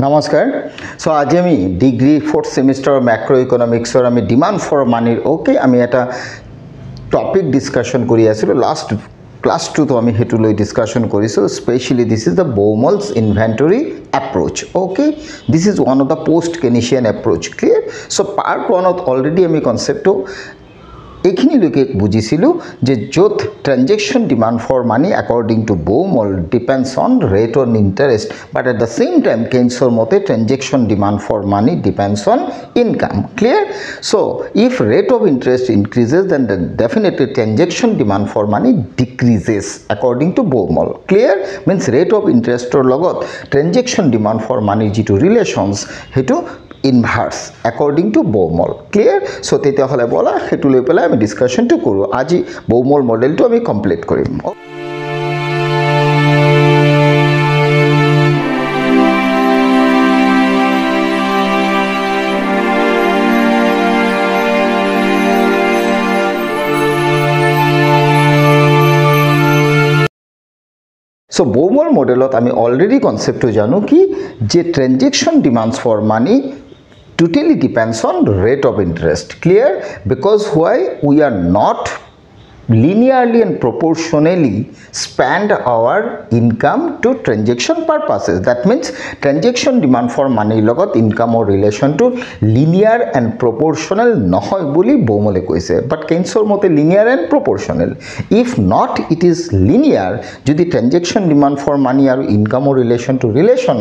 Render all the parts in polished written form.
নমস্কাৰ সো আজি আমি ডিগ্ৰী 4th সেমিস্টাৰ ম্যাক্ৰো ইকোনমিক্সৰ আমি ডিমান্ড ফৰ মানিৰ ওকে আমি এটা টপিক ডিসকাশন কৰি আছিলো লাষ্ট ক্লাস 2 তো আমি হেতু লৈ ডিসকাশন কৰিছো specially this is the Baumol's inventory approach okay this is one of the post Keynesian approach clear so part 1 to already আমি কনসেপ্ট এইখিনি লোকে বুজিছিলো যে যত transaction demand for money according to Baumol depends on rate on interest but at the same time Keynes'or মতে transaction demand for money depends on income clear so if rate of interest increases then definitely transaction demand for money decreases according to Baumol clear means rate of interest or logot transaction demand for money jitu relations hetu inverse according to Baumol clear so tete hole bola hetu loi pela ami discussion to koru aji Baumol model to ami complete korim so Baumol modelot ami already concept to janu ki je transaction demands for money totally depends on rate of interest clear because why we are not linearly and proportionally spend our income to transaction purposes that means transaction demand for money logot income or relation to linear and proportional nohoy boli Baumol koise but Keynes'or mote linear and proportional if not it is linear jodi transaction demand for money aru income or relation to relation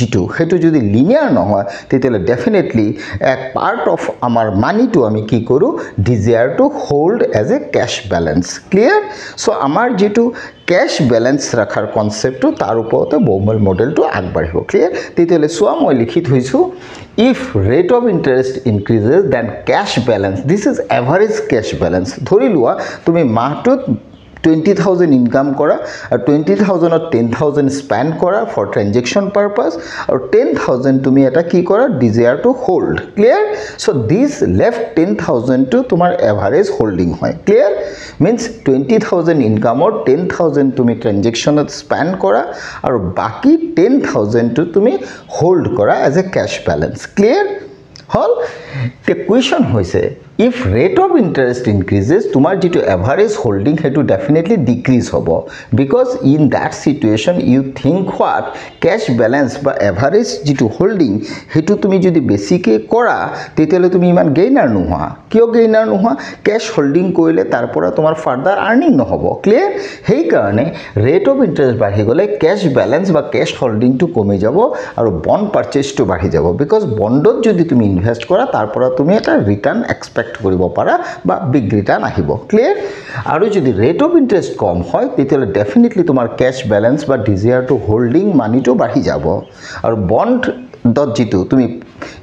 jitu hetu jodi linear nohoy tetele definitely a part of our money to ami ki koru desire to hold as a cash balance clear so amar jitu cash balance rakhar concept to tar uporte Baumol model to agbaribo clear tetele soa moi likhit hoisu if rate of interest increases then cash balance this is average cash balance dhori lua tumi mahtut 20,000 income kora or 20,000 or 10,000 spend kora for transaction purpose or 10,000 tumi eta ki kora desire to hold clear so this left 10,000 to tumar average holding hoy clear means 20,000 income or 10,000 tumi transaction spend kora or baki 10,000 to tumi hold kora as a cash balance clear hol the question hoise if rate of interest increases tumar jitu average holding hetu definitely decrease hobo because in that situation you think what cash balance ba average jitu holding hetu tumi jodi besike kora tetele tumi iman gainer nuha kyo gainer nuha cash holding koile tarpora tumar further earning no hobo clear hei karone rate of interest bahi gole cash balance ba cash holding to kome jabo aru bond purchase to bahi jabo because bondot jodi tumi invest kora tarpora tumi eta return expect কৰিব পাৰা বা big return আহিব clear আৰু যদি rate of interest কম হয় তেতিয়ালে definitely তোমাৰ cash balance বা ডিজায়াৰ টু হোল্ডিং মানিটো বাঢ়ি যাব আৰু বন্ড দত জিতু তুমি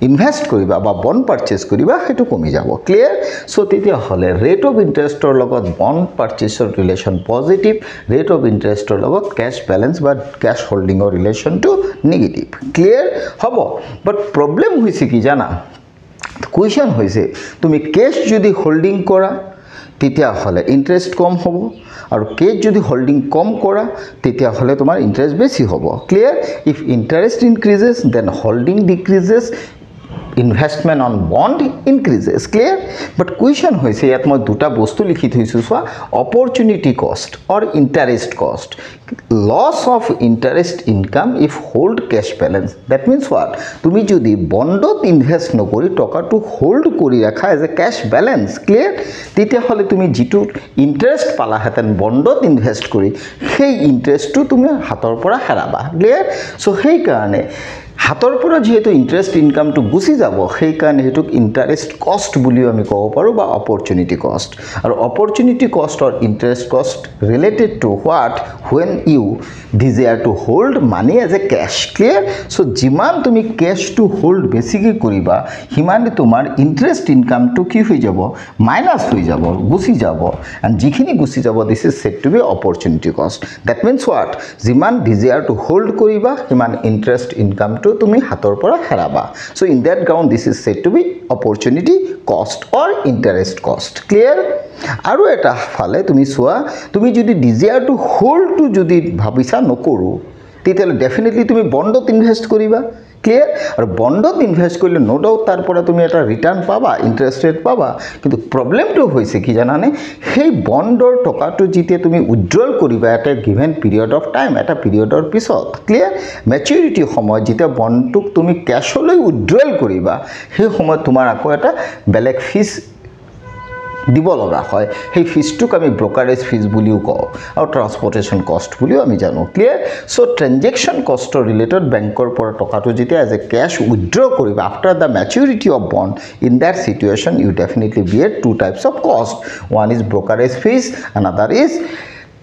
ইনভেস্ট কৰিবা বা বন্ড পাৰচেজ কৰিবা হেতু কমি যাব ক্লিয়াৰ সো তেতিয়া হলে ৰেট অফ ইন্টাৰেষ্টৰ লগত বন্ড পাৰচেজৰ ৰিলেশন পজিটিভ ৰেট অফ ইন্টাৰেষ্টৰ লগত ক্যাশ বেলেন্স বা ক্যাশ হোল্ডিংৰ ৰিলেশনটো নেগেটিভ ক্লিয়াৰ হ'ব বাট প্ৰবলেম হৈছে কি জানা question hoise tumi cash jodi holding kora titia hole interest kom hobo aru cash jodi holding kom kora titia hole tomar interest beshi hobo clear if interest increases then holding decreases investment on bond increases clear but question hoise yat moi duta bostu likhit hoisu so opportunity cost or interest cost loss of interest income if hold cash balance that means what tumi jodi bondot invest no kori toka to hold kori rakha as a cash balance clear titia hole tumi jitu interest pala hatan bondot invest kori সেই interest to tumi hator pora heraba clear so hei karone হাতৰ পৰা যেহেতু interest income two গুছি যাব সেই কাৰণে Hetuk interest কষ্ট বুলি আমি কব পাৰো বা অপৰচুনিটি কষ্ট আৰু অপৰচুনিটি কষ্ট অর ইন্টারেস্ট কষ্ট related to what when you desire to hold money as a cash clear so jiman তুমি cash to hold বেছিকৈ কৰিবা হিমানে তোমাৰ ইন্টারেস্ট ইনকাম টু কি হৈ যাব মাইনাস হৈ যাব গুছি যাব and যিখিনি গুছি যাব this is said to be opportunity cost that means what jiman desire to hold কৰিবা হিমান ইন্টাৰেস্ট ইনকাম টু তুমি হাতৰ পৰা হেৰাবা so in that ground this is said to be opportunity cost or interest cost clear আৰু এটা ফালে তুমি সোয়া তুমি যদি desire to hold to যদি ভাবিছা নকৰো তেতিয়ালে ডেফিনেটলি তুমি বন্ডত ইনভেস্ট কৰিবা ক্লিয়াৰ আৰু বণ্ডত ইনভেষ্ট কৰিলে নো ডাউট তাৰ পৰা তুমি এটা ৰিটাৰ্ণ পাবা ইণ্টাৰেষ্ট ৰেট পাবা কিন্তু প্ৰব্লেমটো হৈছে কি জানানে সেই বণ্ডৰ টকাটো যেতিয়া তুমি উইথড্ৰল কৰিবা এটা গিভেন পিৰিয়ড অফ টাইম এটা পিৰিয়ডৰ পিছত ক্লিয়াৰ মেচিউৰিটি সময়ত যেতিয়া বণ্ডটোক তুমি কেছলৈ উইথড্ৰল কৰিবা সেই সময়ত তোমাৰ আকৌ এটা বেলেগ ফিজ দিব লগা হয় সেই ফিজটোক আমি ব্ৰকাৰেজ ফিজ বুলিও কওঁ আৰু ট্ৰান্সপৰ্টেশ্যন কষ্ট বুলিও আমি জানো ক্লিয়াৰ সো ট্ৰানজেকশ্যন কষ্টৰ ৰিলেটেড বেংকৰ পৰা টকাটো যেতিয়া এজ এ কেছ উইথড্ৰ কৰিবা after the maturity of bond in that situation you definitely bear two types of cost one is brokerage fees another is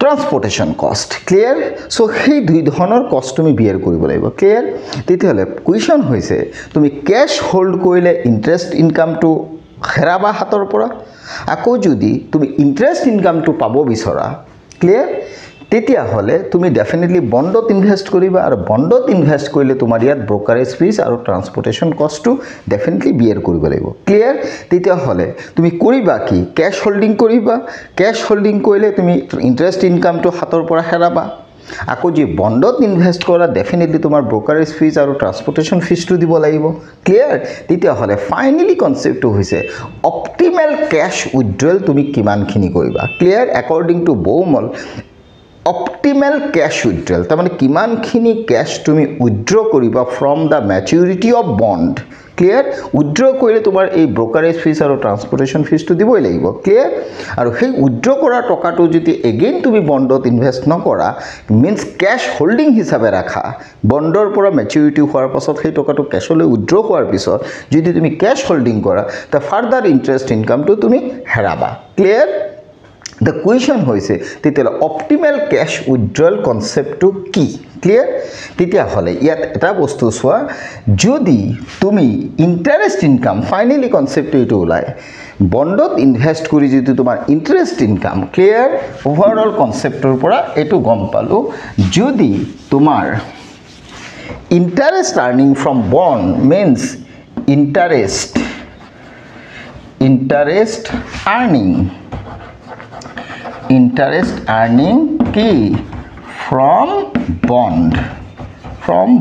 transportation cost clear so সেই দুই ধৰণৰ কষ্ট তুমি বিয়াৰ কৰিব লাগিব ক্লিয়াৰ তেতিয়াহ'লে কুৱেশ্যন হৈছে তুমি কেছ হোল্ড কৰিলে ইণ্টাৰেষ্ট ইনকামটো হেৰাবা হাতৰ পৰা আকৌ যদি তুমি ইণ্টাৰেষ্ট ইনকামটো পাব বিচৰা ক্লিয়াৰ তেতিয়াহ'লে তুমি ডেফিনেটলি বণ্ডত ইনভেষ্ট কৰিবা আৰু বণ্ডত ইনভেষ্ট কৰিলে তোমাৰ ইয়াত ব্ৰকাৰেজ ফিজ আৰু ট্ৰান্সপৰ্টেশ্যন কষ্টটো ডেফিনেটলি বিয়াৰ কৰিব লাগিব ক্লিয়াৰ তেতিয়াহ'লে তুমি কৰিবা কি কেছ হোল্ডিং কৰিবা কেছ হোল্ডিং কৰিলে তুমি ইণ্টাৰেষ্ট ইনকামটো হাতৰ পৰা হেৰাবা আকৌ যি বণ্ডত ইনভেষ্ট কৰা ডেফিনেটলি তোমাৰ ব্ৰকাৰেজ ফিজ আৰু ট্ৰান্সপৰ্টেশ্যন ফিজটো দিব লাগিব ক্লিয়াৰ তেতিয়াহ'লে ফাইনেলি কনচেপ্টটো হৈছে অপটিমেল কেছ উইথড্ৰল তুমি কিমানখিনি কৰিবা clear according to Baumol optimal cash withdrawal তাৰমানে কিমানখিনি কেছ তুমি উইথড্ৰ কৰিবা from the maturity of bond clear withdraw কৰিলে তোমাৰ এই ব্ৰকাৰেজ ফিজ আৰু ট্ৰান্সপৰ্টেশ্যন ফিজটো দিবই লাগিব ক্লিয়াৰ আৰু সেই উইথড্ৰ কৰা টকাটো যদি এগেইন তুমি বণ্ডত ইনভেষ্ট নকৰা মিনছ কেছ হোল্ডিং হিচাপে ৰাখা বণ্ডৰ পৰা মেচিউৰিটি হোৱাৰ পাছত সেই টকাটো কেছলৈ উইথড্ৰ হোৱাৰ পিছত যদি তুমি কেছ হোল্ডিং কৰা তে ফাৰ্দাৰ ইণ্টাৰেষ্ট ইনকামটো তুমি হেৰাবা ক্লিয়াৰ The question হৈছে তেতিয়াহ'লে অপটিমেল কেছ উইথড্ৰল কনচেপ্টটো কি ক্লিয়াৰ তেতিয়াহ'লে ইয়াত এটা বস্তু চোৱা যদি তুমি ইণ্টাৰেষ্ট ইনকাম ফাইনেলি কনচেপ্টটো এইটো ওলায় বণ্ডত ইনভেষ্ট কৰি যদি তোমাৰ ইণ্টাৰেষ্ট ইনকাম ক্লিয়াৰ ওভাৰঅল কনচেপ্টৰ পৰা এইটো গম পালোঁ যদি তোমাৰ interest earning from bond means interest earning key from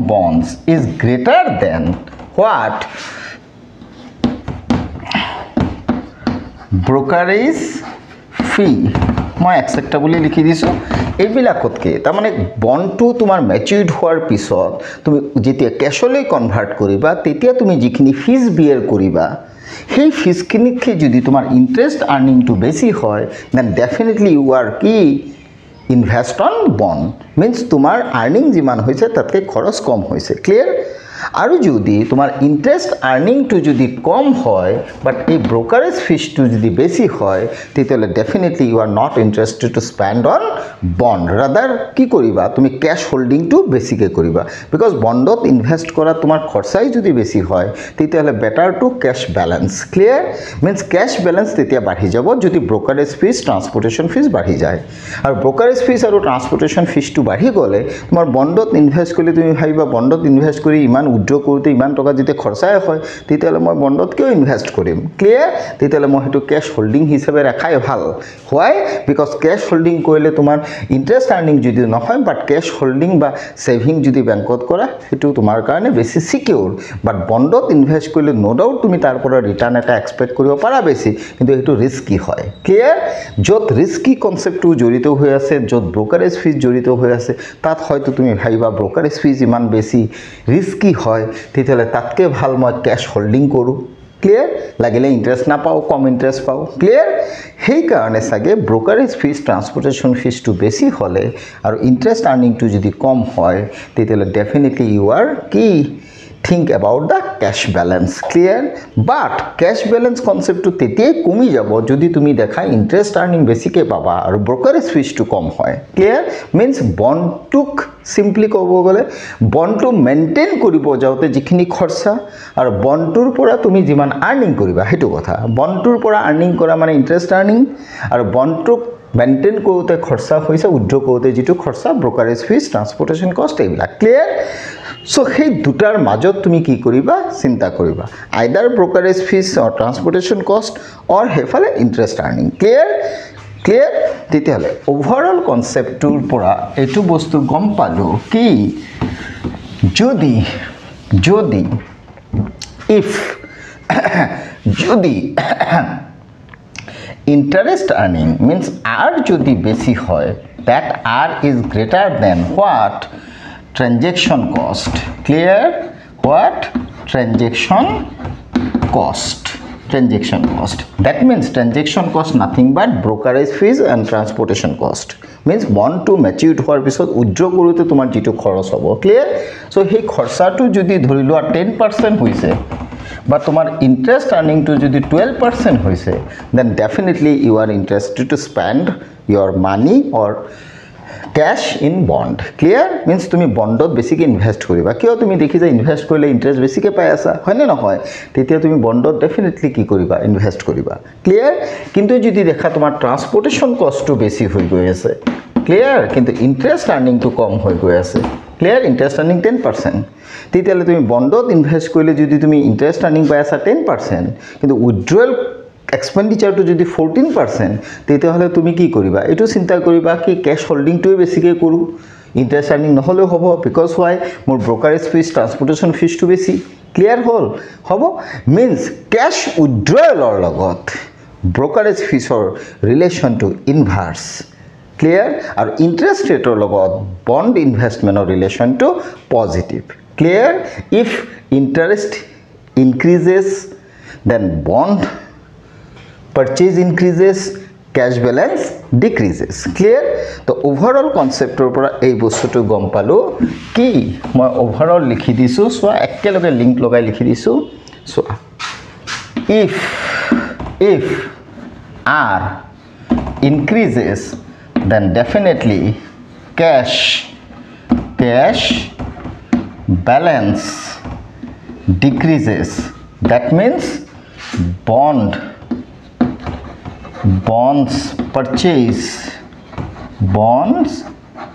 bonds is greater than what brokerage fee মই একসেপ্টা বুলি লিখি দিছো এইবিলাকতকে তাৰমানে বণ্ডটো তোমাৰ মেচিউৰ্ড হোৱাৰ পিছত তুমি যেতিয়া কেছলৈ কনভাৰ্ট কৰিবা তেতিয়া তুমি যিখিনি ফিজ বিয়াৰ কৰিবা সেই ফিজখিনিতকৈ যদি তোমাৰ ইণ্টাৰেষ্ট আৰ্নিংটো বেছি হয় দেন ডেফিনেটলি ইউ আৰ কি ইনভেষ্ট অন বণ্ড মিনছ তোমাৰ আৰ্নিং যিমান হৈছে তাতকৈ খৰচ কম হৈছে ক্লিয়াৰ আৰু যদি তোমাৰ ইণ্টাৰেষ্ট আৰ্নিংটো যদি কম হয় বাট এই ব্ৰকাৰেজ ফিজটো যদি বেছি হয় তেতিয়াহ'লে definitely you are not interested to spend on bond rather কি কৰিবা তুমি কেছ হোল্ডিংটো বেছিকৈ কৰিবা বিকজ বণ্ডত ইনভেষ্ট কৰা তোমাৰ খৰচাই যদি বেছি হয় তেতিয়াহ'লে better to cash balance clear means cash balance তেতিয়া বাঢ়ি যাব যদি ব্ৰকাৰেজ ফিজ ট্ৰান্সপৰ্টেশ্যন ফিজ বাঢ়ি যায় আৰু ব্ৰকাৰেজ ফিজ আৰু ট্ৰান্সপৰ্টেশ্যন ফিজটো বাঢ়ি গ'লে তোমাৰ বণ্ডত ইনভেষ্ট কৰিলে তুমি ভাবিবা বণ্ডত ইনভেষ্ট কৰি ইমান উইথড্ৰ কৰোঁতে ইমান টকা যেতিয়া খৰচাই হয় তেতিয়াহ'লে মই বণ্ডত কিয় ইনভেষ্ট কৰিম ক্লিয়াৰ তেতিয়াহ'লে মই সেইটো কেছ হোল্ডিং হিচাপে ৰাখাই ভাল হোৱাই বিকজ কেছ হোল্ডিং কৰিলে তোমাৰ ইণ্টাৰেষ্ট আৰ্নিং যদি নহয় বাট কেছ হোল্ডিং বা ছেভিং যদি বেংকত কৰা সেইটো তোমাৰ কাৰণে বেছি চিকিউৰ বাট বণ্ডত ইনভেষ্ট কৰিলে নো ডাউট তুমি তাৰ পৰা ৰিটাৰ্ণ এটা এক্সপেক্ট কৰিব পাৰা বেছি কিন্তু সেইটো ৰিস্কি হয় ক্লিয়াৰ য'ত ৰিস্কি কনচেপ্টটো জড়িত হৈ আছে য'ত ব্ৰকাৰেজ ফিজ জড়িত হৈ আছে তাত হয়তো তুমি ভাবিবা ব্ৰকাৰেজ ফিজ ইমান বেছি ৰিস্কি হয় তেতিয়াহ'লে তাতকৈ ভাল মই কেছ হোল্ডিং কৰোঁ ক্লিয়াৰ লাগিলে ইণ্টাৰেষ্ট নাপাওঁ কম ইণ্টাৰেষ্ট পাওঁ ক্লিয়াৰ সেইকাৰণে চাগে ব্ৰকাৰেজ ফিজ ট্ৰান্সপৰ্টেশ্যন ফিজটো বেছি হ'লে আৰু ইণ্টাৰেষ্ট আৰ্নিংটো যদি কম হয় তেতিয়াহ'লে ডেফিনেটলি ইউ আৰ কি think about the cash balance clear but cash balance concept to তেতিয়াই কমি যাব যদি তুমি দেখা ইন্টারেস্ট আর্নিং বেছিকে পাবা আৰু ব্ৰোকাৰেজ ফিজটো কম হয় ক্লিয়াৰ মিন্স বন্ডটোক সিম্পলি ক'ব গ'লে বন্ডটো মেইনটেইন কৰিব যাওঁতে যিখিনি খৰচা আৰু বন্ডটোৰ পৰা তুমি যিমান আৰ্নিং কৰিবা হেতু কথা বন্ডটোৰ পৰা আৰ্নিং কৰা মানে ইন্টাৰেস্ট আৰ্নিং আৰু বন্ডটোক মেইনটেইন কৰোঁতে খৰচা হৈছে উইথড্ৰ কৰোঁতে যিটো খৰচা ব্ৰোকাৰেজ ফিজ ট্ৰান্সপৰ্টেশ্যন কষ্ট এইবিলাক ক্লিয়াৰ সো সেই দুটাৰ মাজত তুমি কি কৰিবা চিন্তা কৰিবা আইদাৰ ব্ৰোকাৰেজ ফিজ অৰ ট্ৰান্সপৰ্টেশ্যন কষ্ট অৰ হেফালে ইন্টাৰেস্ট আৰ্নিং ক্লিয়াৰ ক্লিয়াৰ তেতিয়াহ'লে ওভাৰঅল কনচেপ্টটোৰ পৰা এইটো বস্তু গম পালোঁ কি যদি যদি if যদি interest earning means R যদি বেশি হয়, that R is greater than what? Transaction cost. Clear? What? Transaction cost. Transaction cost. That means transaction cost nothing but brokerage fees and transportation cost. Means bond to maturity হোৱাৰ পিছত withdraw কৰোঁতে তোমাৰ যিটো খৰচ হ'ব, ক্লিয়াৰ? চ' সেই খৰচাটো যদি ধৰি লোৱা 10% হৈছে বা তোমাৰ ইণ্টাৰেষ্ট আৰ্নিংটো যদি 12% হৈছে, then definitely you are interested to spend your money or cash in bond. Clear? Means তুমি বণ্ডত বেছিকৈ ইনভেষ্ট কৰিবা. কিয়? তুমি দেখিছা ইনভেষ্ট কৰিলে ইণ্টাৰেষ্ট বেছিকৈ পাই আছা, হয়নে নহয়? তেতিয়া তুমি বণ্ডত ডেফিনেটলি কি কৰিবা? ইনভেষ্ট কৰিবা. ক্লিয়াৰ? কিন্তু যদি দেখা তোমাৰ ট্ৰান্সপৰ্টেশ্যন কষ্টটো বেছি হৈ গৈ আছে, ক্লিয়াৰ? কিন্তু ইণ্টাৰেষ্ট আৰ্নিংটো কম হৈ গৈ আছে, ক্লিয়াৰ? ইণ্টাৰেষ্ট আৰ্নিং 10%, তেতিয়াহ'লে তুমি বণ্ডত ইনভেষ্ট কৰিলে যদি তুমি ইণ্টাৰেষ্ট আৰ্নিং পাই আছা 10%, কিন্তু উইথড্ৰৱেল এক্সপেণ্ডিচাৰটো যদি 14%, তেতিয়াহ'লে তুমি কি কৰিবা? এইটো চিন্তা কৰিবা কি কেছ হোল্ডিংটোৱে বেছিকৈ কৰোঁ, ইণ্টাৰেষ্ট আৰ্নিং নহ'লেও হ'ব, বিকজ হোৱাই মোৰ ব্ৰকাৰেজ ফিজ ট্ৰান্সপৰ্টেশ্যন ফিজটো বেছি. ক্লিয়াৰ হ'ল? হ'ব? মিন্স কেছ উইথড্ৰৱেলৰ লগত ব্ৰকাৰেজ ফিজৰ ৰিলেশ্যনটো ইনভাৰ্ছ. ক্লিয়াৰ? আৰু ইণ্টাৰেষ্ট ৰেটৰ লগত বণ্ড ইনভেষ্টমেণ্টৰ ৰিলেশ্যনটো positive. Clear? If interest increases then bond purchase increases, cash balance decreases. Clear? তো overall conceptor পৰা এই বস্তুটো গম পালো কি মই overall লিখি দিছো, সো একেলগে লিংক লগাই লিখি দিছো. So if R increases then definitely cash balance decreases. That means bonds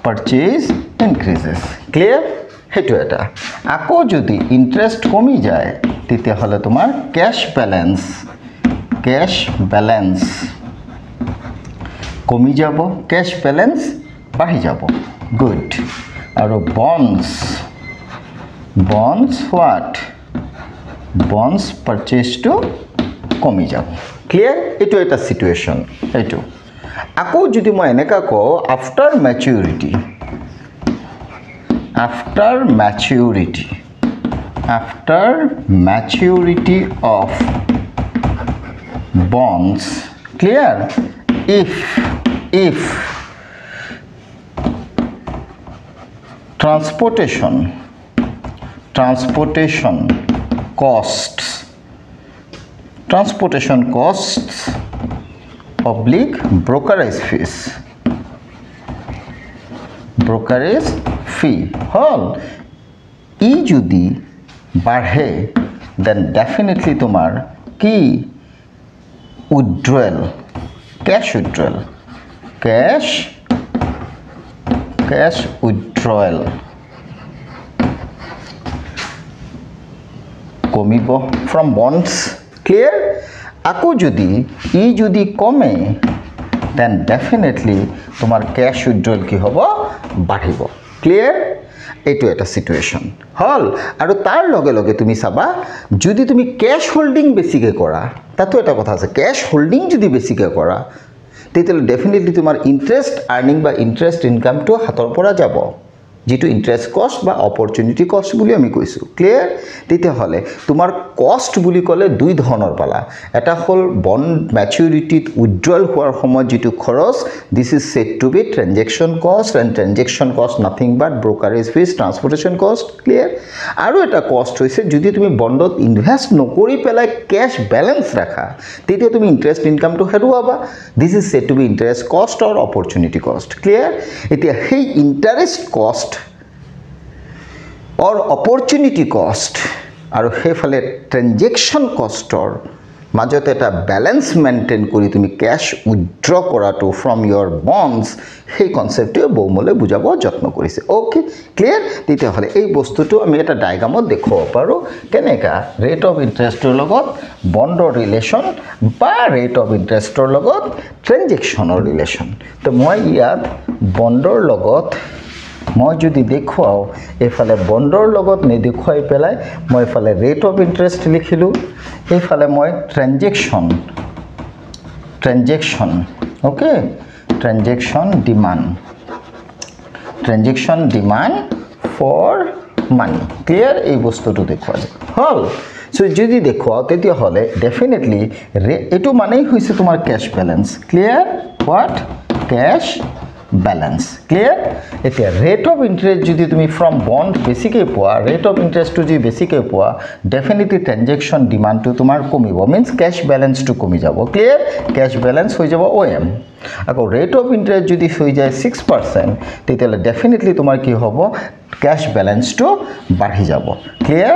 purchase increases. Clear? হেতু এটা. আকৌ যদি ইন্টারেস্ট কমি যায় তেতিয়াহ'লে তোমাৰ ক্যাশ ব্যালেন্স কমি যাব, ক্যাশ ব্যালেন্স বাঢ়ি যাব. গুড. আৰু bonds what? bonds purchase to কমি যাব. ক্লিয়াৰ? এইটো এটা সিচুৱেশ্যন. এইটো আকৌ যদি মই এনেকা কওঁ after maturity of bonds, clear? if transportation costs oblique brokerage fee হল, ই যদি বাঢ়ে দেন ডেফিনেটলি তোমাৰ কি ক্যাশ উইথড্ৰৱেল কমিব ফ্ৰম বণ্ডছ. ক্লিয়াৰ? আকৌ যদি কমে দেন ডেফিনেটলি তোমাৰ ক্যাশ উইথড্ৰৱেল কি হ'ব? বাঢ়িব. ক্লিয়াৰ? এইটো এটা সিচুৱেশ্যন হল. আৰু তাৰ লগে লগে তুমি চাবা যদি তুমি ক্যাশ হোল্ডিং বেছিকৈ কৰা, তাতো এটা কথা আছে, ক্যাশ হোল্ডিং যদি বেছিকৈ কৰা তেতিয়াহ'লে ডেফিনেটলি তোমাৰ ইণ্টাৰেষ্ট আৰ্নিং বা ইণ্টাৰেষ্ট ইনকামটো হাতৰ পৰা যাব, যেটো ইন্টাৰেস্ট কস্ট বা অপৰচুনিটি কস্ট বুলি আমি কৈছো. ক্লিয়াৰ? তেতিয়াহ'লে তোমাৰ কস্ট বুলি ক'লে দুই ধৰণৰ পালা. এটা হ'ল বন্ড ম্যাচুৰিটিত উইথড্ৰল হোৱাৰ সময়ত যেটো খৰচ, this is said to be transaction cost, and transaction cost nothing but brokerage fees, transportation cost. Clear? আৰু এটা কস্ট হৈছে যদি তুমি বন্ডত ইনভেস্ট নকৰি পেলাই ক্যাশ ব্যালেন্স ৰাখা, তেতিয়া তুমি ইন্টাৰেস্ট ইনকামটো হেৰুৱাবা. This is said to be interest cost or opportunity কস্ট. ক্লিয়াৰ? এতিয়া সেই ইন্টাৰেস্ট কস্ট or opportunity cost আৰু হেফালে ট্ৰানজেকশন কষ্টৰ মাজতে এটা ব্যালেন্স মেইনটেইন কৰি তুমি ক্যাশ উইথড্ৰ কৰাটো ফ্ৰম ইয়োৰ বন্ডস, সেই কনসেপ্টটো বহুমলে বুজাব যত্ন কৰিছে. Okay, clear? তেতিয়াহ'লে এই বস্তুটো আমি এটা ডায়াগ্ৰামত দেখুৱাব পাৰো কেনেকা ৰেট অফ ইন্টাৰেষ্টৰ লগত বণ্ডৰ ৰিলেশ্যন বা ৰেট অফ ইন্টাৰেষ্টৰ লগত ট্ৰানজেকশনৰ ৰিলেশ্যন. তো মই ইয়াত বণ্ডৰ লগত মই যদি দেখুৱাও এইফালে বণ্ডৰ লগত নেদেখুৱাই পেলাই মই এইফালে ৰেট অফ ইণ্টাৰেষ্ট লিখিলোঁ এইফালে মই transaction okay transaction demand for money clear এই বস্তুটো দেখুৱা যায় হ'ল সো যদি দেখুৱাও তেতিয়াহ'লে ডেফিনেটলি এইটো মানেই হৈছে তোমাৰ cash balance clear what cash balance clear এতিয়া rate of interest যদি তুমি from bond বেছিকৈ পোৱা rate of interest টো যদি বেছিকৈ পোৱা definitely transaction demand টো তোমাৰ কমিব means cash balance টো কমি যাব clear cash balance হৈ যাব OM আকৌ rate of interest যদি হৈ যায় 6% তেতিয়ালে definitely তোমাৰ কি হ'ব cash balance টো বাঢ়ি যাব clear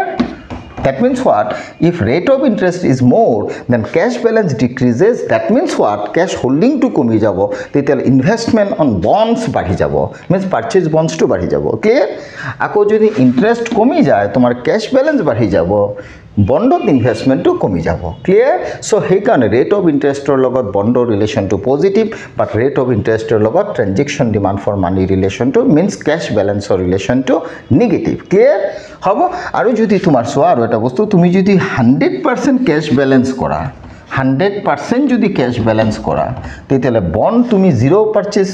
That means what? If rate of interest is more, then cash balance decreases. That means what? Cash holding to komi jabo. Therefore, investment on bonds badhi jabo. Means purchase bonds to badhi jabo. Clear? Ako jodi interest komi jay, tomar cash balance badhi jabo. Bondot investment to komi jabo. Clear? So, heikane rate of interest or logot bondo relation to positive, but rate of interest or logot transaction demand for money relation to means cash balance or relation to negative. Clear? হব আৰু যদি তোমাৰ সোৱা আৰু এটা বস্তু তুমি যদি 100% cash balance কৰা 100% যদি ক্যাশ ব্যালেন্স কৰা তেতিয়ালে বন্ড তুমি 0 পারচেজ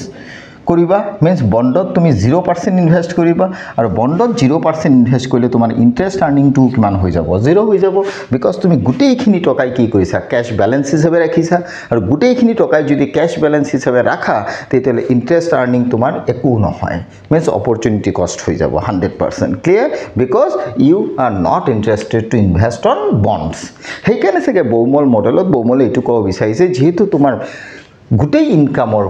করিবা মিন্স বন্ডত তুমি 0% ইনভেস্ট করিবা আর বন্ডত 0% ইনভেস্ট করলে তোমার ইন্টারেস্ট আর্নিং টু কিমান হৈ যাব 0 হৈ যাব বিকজ তুমি গুটেইখিনি টকাই কি কৰিছা ক্যাশ ব্যালেন্স হিচাপে ৰাখিছা আৰু গুটেইখিনি টকাই যদি ক্যাশ ব্যালেন্স হিচাপে ৰাখা তেতিয়ালে ইন্টারেস্ট আর্নিং তোমার একো নহয় মিন্স অপরচুনিটি কস্ট হৈ যাব 100% clear because you are not interested to invest on bonds সেইকাৰণে সকে বৌমল মডেলত বৌমলে এইটো ক'ব বিচাৰিছে যেহেতু তোমাৰ গুটেই ইনকামৰ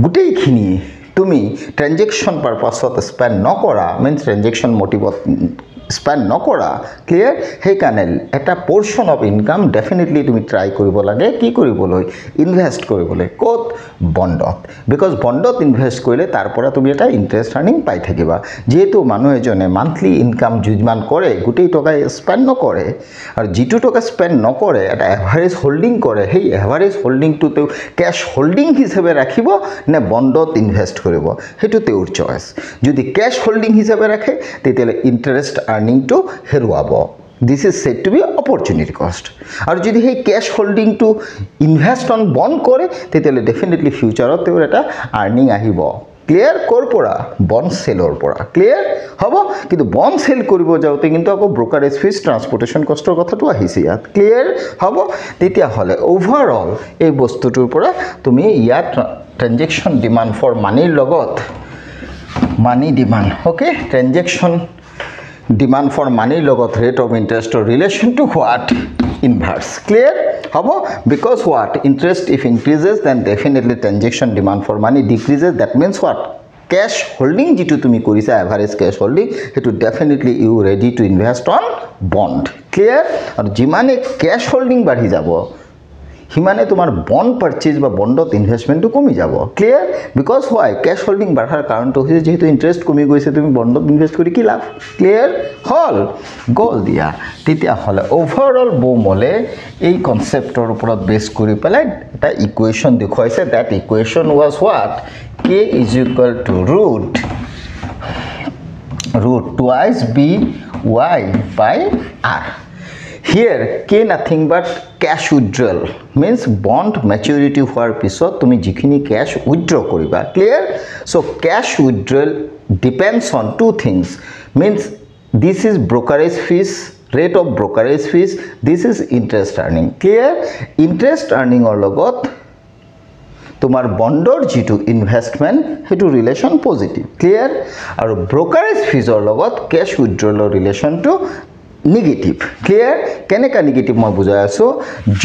গুটেইখিনি তুমি ট্ৰানজেকশন পাৰপাসত স্পেন্ড নকৰা মিন্স ট্ৰানজেকশন মোটিভত স্পেন্ড নকৰা ক্লিয়াৰ সেইকাৰণে এটা পোৰ্শন অফ ইনকাম ডেফিনেটলি তুমি ট্ৰাই কৰিব লাগে কি কৰিবলৈ ইনভেস্ট কৰিবলৈ ক'ত বন্ডত বিকজ বন্ডত ইনভেস্ট কৰিলে তাৰ পৰা তুমি এটা ইন্টাৰেস্ট আৰ্নিং পাই থাকিবা যেহেতু মানুহ এজনে মান্থলি ইনকাম যিমান কৰে গুটেই টকা স্পেন্ড নকৰে আৰু যিটো টকা স্পেন্ড নকৰে এটা এভাৰেজ হোল্ডিং কৰে সেই এভাৰেজ হোল্ডিংটো তেওঁ ক্যাশ হোল্ডিং হিচাপে ৰাখিব নে বন্ডত ইনভেস্ট কৰিব হেতু তেওঁৰ চয়েস যদি ক্যাশ হোল্ডিং হিচাপে ৰাখে তেতিয়ালে interest earning to heruabo this is said to be opportunity cost আর যদি এই cash holding two invest on bond করে তেতিয়ালে ডেফিনেটলি ফিউচারত তেৰ এটা আৰ্নিং আহিব ক্লিয়াৰ কৰপৰা বন্ড সেলৰ পৰা ক্লিয়াৰ হ'ব কিন্তু বন্ড সেল কৰিব যাওতে কিন্তু আকৌ ব্ৰোকাৰেজ ফিস ট্ৰান্সপোৰ্টেশন কষ্টৰ কথাটো আহিছে ইয়াত ক্লিয়াৰ হ'ব তেতিয়া হলে ওভাৰঅল এই বস্তুটোৰ পৰা তুমি ইয়াত ট্ৰানজেকশন ডিমান্ড ফৰ মানিৰ লগত money demand okay transaction demand for money logot rate of interest or relation to what inverse clear hobo because what interest if increases then definitely transaction demand for money decreases that means what cash holding jitu tumi korisa average cash holding hetu definitely you ready to invest on bond clear ar jimane cash holding badhi jabo হিমানে তোমার bond purchase বা বন্ডত investment কমি যাব clear because why cash holding বাড়ার কারণটো হৈছে যেহেতু interest কমি গৈছে তুমি বন্ডত ইনভেস্ট কৰি কি লাভ ক্লিয়াৰ হল গল দিয়া তেতিয়া হলে ওভাৰঅল বৌমলে এই কনসেপ্টৰ ওপৰত বেস কৰি পেলাই এটা ইকুয়েশন দেখুৱাইছে that equation was what k is equal to root twice by by r Here, K nothing but cash withdrawal means bond maturity হোৱাৰ পিছত তুমি যিখিনি cash withdraw কৰিবা clear so cash withdrawal depends on two things means this is brokerage fees rate of brokerage fees this is interest earning clear interest earning or লগত তোমার বন্ডৰ যেটো investment হেতু relation positive clear আৰু brokerage ফিজৰ লগত cash withdrawal relation to negative clear কেনেকা negative মই বুজাই আছো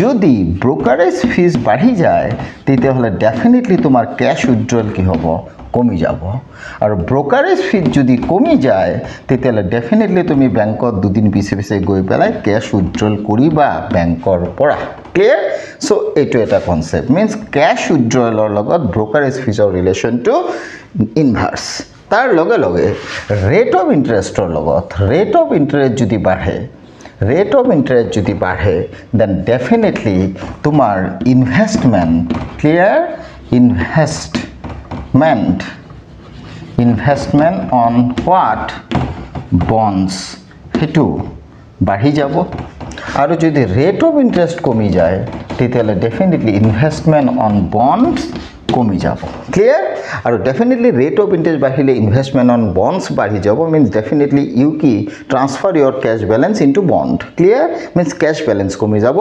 যদি ব্রোকারেজ ফিজ বাঢ়ি যায় তেতিয়াহলে ডেফিনেটলি তোমার ক্যাশ উইথড্রল কি হ'ব কমি যাব আৰু ব্রোকারেজ ফিজ যদি কমি যায় তেতিয়ালে ডেফিনেটলি তুমি ব্যাংকত দুদিন পিছে গৈ পেলাই ক্যাশ উইথড্রল কৰিবা ব্যাংকৰ পৰা ক্লিয়াৰ সো এইটো এটা কনসেপ্ট মিন্স ক্যাশ উইথড্ৰলৰ লগত ব্ৰোকাৰেজ ফিজৰ ৰিলেশন টু ইনভাৰ্স তাৰ লগে লগে ৰেট অফ ইন্টাৰেস্টৰ লগত ৰেট অফ ইন্টাৰেস্ট যদি বাঢ়ে দেন ডেফিনেটলি তোমাৰ investment clear investment investment on what bonds সেইটো বাঢ়ি যাব আৰু যদি ৰেট অফ ইণ্টাৰেষ্ট কমি যায় তেতিয়াহ'লে ডেফিনেটলি ইনভেষ্টমেণ্ট অন বণ্ডছ কমি যাব ক্লিয়াৰ আৰু ডেফিনেটলি ৰেট অফ ইণ্টাৰেষ্ট বাঢ়িলে ইনভেষ্টমেণ্ট অন বণ্ডছ বাঢ়ি যাব মিনছ ডেফিনেটলি ইউ কি transfer your cash balance into bond clear means cash balance কমি যাব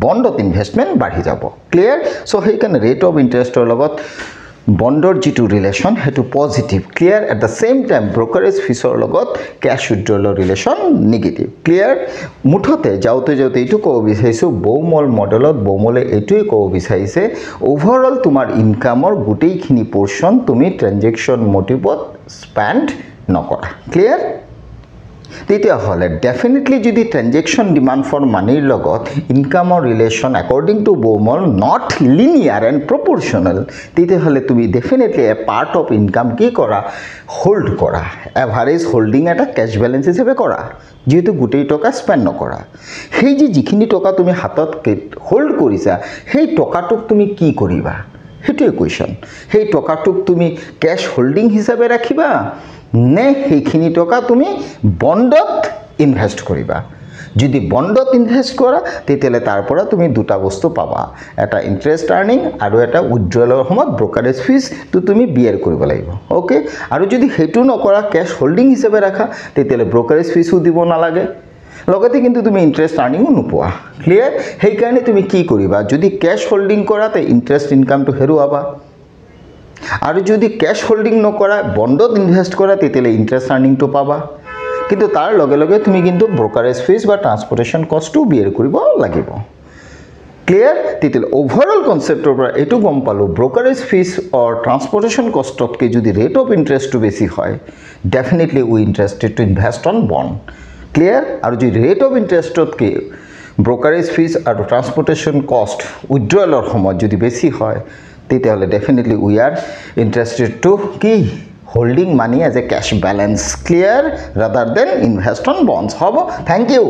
বণ্ডত ইনভেষ্টমেণ্ট বাঢ়ি যাব ক্লিয়াৰ চ' সেইকাৰণে ৰেট অফ ইণ্টাৰেষ্টৰ লগত বণ্ডৰ যিটো ৰিলেশ্যন সেইটো positive clear at the same time brokerage ফিচৰ লগত কেছ উইথড্ৰলৰ ৰিলেশ্যন নিগেটিভ ক্লিয়াৰ মুঠতে যাওঁতে এইটো ক'ব বিচাৰিছোঁ বৌমল মডেলত বৌমলে এইটোৱে ক'ব বিচাৰিছে অভাৰঅল তোমাৰ ইনকামৰ গোটেইখিনি পৰ্চন তুমি ট্ৰেনজেকশ্যন মটিভত স্পেণ্ড নকৰা ক্লিয়াৰ তেতিয়াহ'লে ডেফিনেটলি যদি ট্ৰেনজেকশ্যন ডিমাণ্ড ফৰ মানিৰ লগত ইনকামৰ relation according to Baumol not linear and proportional তেতিয়াহ'লে তুমি definitely a part of income কি কৰা হোল্ড কৰা এভাৰেজ হোল্ডিং এটা কেছ বেলেঞ্চ হিচাপে কৰা যিহেতু গোটেই টকা স্পেণ্ড নকৰা সেই যিখিনি টকা তুমি হাতত হোল্ড কৰিছা সেই টকাটোক তুমি কি কৰিবা সেইটোৱে কুৱেশ্যন সেই টকাটোক তুমি কেছ হোল্ডিং হিচাপে ৰাখিবা নে সেইখিনি টকা তুমি বণ্ডত ইনভেষ্ট কৰিবা যদি বণ্ডত ইনভেষ্ট কৰা তেতিয়াহ'লে তাৰ পৰা তুমি দুটা বস্তু পাবা এটা ইণ্টাৰেষ্ট আৰ্নিং আৰু এটা উইথড্ৰলৰ সময়ত ব্ৰকাৰেজ ফিজটো তুমি বিয়াৰ কৰিব লাগিব অ'কে আৰু যদি সেইটো নকৰা কেছ হোল্ডিং হিচাপে ৰাখা তেতিয়াহ'লে ব্ৰকাৰেজ ফিজো দিব নালাগে লগতে কিন্তু তুমি ইণ্টাৰেষ্ট আৰ্নিঙো নোপোৱা ক্লিয়াৰ সেইকাৰণে তুমি কি কৰিবা যদি কেছ হোল্ডিং কৰা তে ইণ্টাৰেষ্ট ইনকামটো হেৰুৱাবা আৰু যদি কেছ হোল্ডিং নকৰা বণ্ডত ইনভেষ্ট কৰা তেতিয়াহ'লে ইণ্টাৰেষ্ট আৰ্নিংটো পাবা কিন্তু তাৰ লগে লগে তুমি কিন্তু ব্ৰকাৰেজ ফিজ বা ট্ৰান্সপৰ্টেশ্যন কষ্টটো বিয়াৰ কৰিব লাগিব ক্লিয়াৰ তেতিয়াহ'লে অভাৰঅল কনচেপ্টৰ পৰা এইটো গম পালোঁ ব্ৰকাৰেজ ফিজ অৰ ট্ৰান্সপৰ্টেশ্যন কষ্টতকৈ যদি ৰেট অফ ইণ্টাৰেষ্টটো বেছি হয় definitely we interested to invest on bond clear আৰু যদি ৰেট অফ ইণ্টাৰেষ্টতকৈ ব্ৰকাৰেজ ফিজ আৰু ট্ৰান্সপৰ্টেশ্যন কষ্ট উইথড্ৰলৰ সময়ত যদি বেছি হয় তেতিয়াহ'লে definitely we are interested to কি holding money as a cash balance clear rather than invest on bonds হ'ব থেংক ইউ